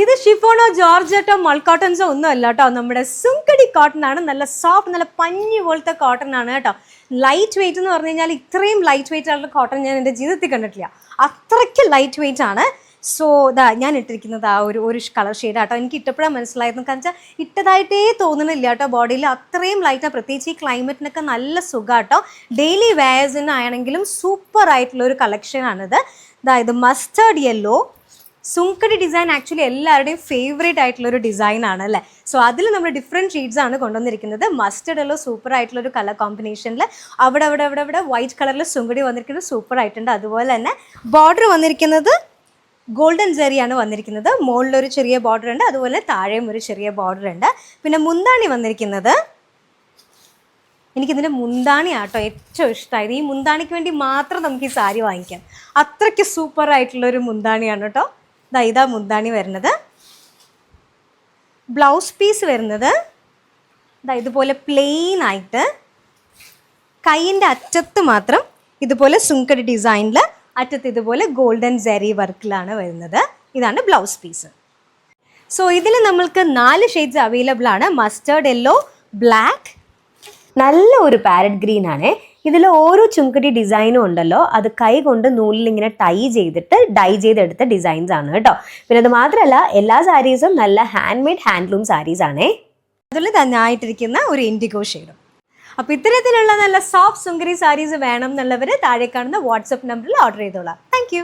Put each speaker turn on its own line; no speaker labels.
ഇത് ഷിഫോണോ ജോർജറ്റോ മൾക്കോട്ടൺസോ ഒന്നും അല്ല കേട്ടോ, നമ്മുടെ സുങ്കടി കോട്ടൺ ആണ്. നല്ല സോഫ്റ്റ്, നല്ല പഞ്ഞി പോലത്തെ കോട്ടൺ ആണ് കേട്ടോ. ലൈറ്റ് വെയിറ്റ് എന്ന് പറഞ്ഞു കഴിഞ്ഞാൽ ഇത്രയും ലൈറ്റ് വെയിറ്റ് ആയിട്ടുള്ള കോട്ടൺ ഞാൻ എൻ്റെ ജീവിതത്തിൽ കണ്ടിട്ടില്ല. അത്രയ്ക്ക് ലൈറ്റ് വെയിറ്റ് ആണ്. സോ ഞാൻ ഇട്ടിരിക്കുന്നത് ആ ഒരു കളർ ഷെയ്ഡ് കേട്ടോ. എനിക്ക് ഇട്ടപ്പോഴാണ് മനസ്സിലായിരുന്നു, കാരണം വെച്ചാൽ ഇട്ടതായിട്ടേ തോന്നുന്നില്ല കേട്ടോ ബോഡിയിൽ. അത്രയും ലൈറ്റാണ്. പ്രത്യേകിച്ച് ഈ ക്ലൈമറ്റിനൊക്കെ നല്ല സുഖം കേട്ടോ. ഡെയിലി വെയേഴ്സിനാണെങ്കിലും സൂപ്പർ ആയിട്ടുള്ള ഒരു കളക്ഷനാണിത്. ഇത് മസ്റ്റേർഡ് യെല്ലോ സുങ്കടി ഡിസൈൻ ആക്ച്വലി എല്ലാവരുടെയും ഫേവറേറ്റ് ആയിട്ടുള്ള ഒരു ഡിസൈൻ ആണ് അല്ലേ. സോ അതിൽ നമ്മൾ ഡിഫറെൻറ്റ് ഷെയ്ഡ്സ് ആണ് കൊണ്ടുവന്നിരിക്കുന്നത്. മസ്റ്റേർഡ് യെല്ലോ സൂപ്പർ ആയിട്ടുള്ള ഒരു കളർ കോമ്പിനേഷനിൽ അവിടെ വൈറ്റ് കളറിൽ സുങ്കടി വന്നിരിക്കുന്നത് സൂപ്പർ ആയിട്ടുണ്ട്. അതുപോലെ തന്നെ ബോർഡർ വന്നിരിക്കുന്നത് ഗോൾഡൻ ജെറിയാണ് വന്നിരിക്കുന്നത്. മുകളിലൊരു ചെറിയ ബോർഡർ ഉണ്ട്, അതുപോലെ താഴെയും ഒരു ചെറിയ ബോർഡർ ഉണ്ട്. പിന്നെ മുന്താണി വന്നിരിക്കുന്നത്, എനിക്കിതിൻ്റെ മുന്താണി ആട്ടോ ഏറ്റവും ഇഷ്ടമായത്. ഈ മുന്താണിക്ക് വേണ്ടി മാത്രം നമുക്ക് ഈ സാരി വാങ്ങിക്കാം. അത്രയ്ക്ക് സൂപ്പർ ആയിട്ടുള്ളൊരു മുന്താണിയാണ് കേട്ടോ. ഇതാ മുന്താണി വരുന്നത്. ബ്ലൗസ് പീസ് വരുന്നത് ഇതുപോലെ പ്ലെയിൻ ആയിട്ട് കൈയിൻ്റെ അറ്റത്ത് മാത്രം ഇതുപോലെ സുങ്കടി ഡിസൈനിൽ അറ്റത്ത് ഇതുപോലെ ഗോൾഡൻ ജെറി വർക്കിലാണ് വരുന്നത്. ഇതാണ് ബ്ലൗസ് പീസ്. സോ ഇതിൽ നമ്മൾക്ക് 4 ഷെയ്ഡ്സ് അവൈലബിൾ ആണ്. മസ്റ്റേർഡ് യെല്ലോ, ബ്ലാക്ക്, നല്ല ഒരു പാരറ്റ് ഗ്രീൻ ആണ്. ഇതിൽ ഓരോ ചുങ്കടി ഡിസൈനും ഉണ്ടല്ലോ, അത് കൈ കൊണ്ട് നൂലിൽ ഇങ്ങനെ ടൈ ചെയ്തിട്ട് ഡൈ ചെയ്തെടുത്ത ഡിസൈൻസ് ആണ് കേട്ടോ. പിന്നെ അത് മാത്രമല്ല, എല്ലാ സാരീസും നല്ല ഹാൻഡ് മെയ്ഡ് ഹാൻഡ്ലൂം സാരീസ് ആണേ. അതിൽ തന്നെയായിട്ടിരിക്കുന്ന ഒരു ഇൻഡിഗോ ഷെയ്ഡും. അപ്പോൾ ഇത്തരത്തിലുള്ള നല്ല സോഫ്റ്റ് സുങ്കരി സാരീസ് വേണം എന്നുള്ളവർ താഴെ കാണുന്ന വാട്സപ്പ് നമ്പറിൽ ഓർഡർ ചെയ്തോളാം. താങ്ക്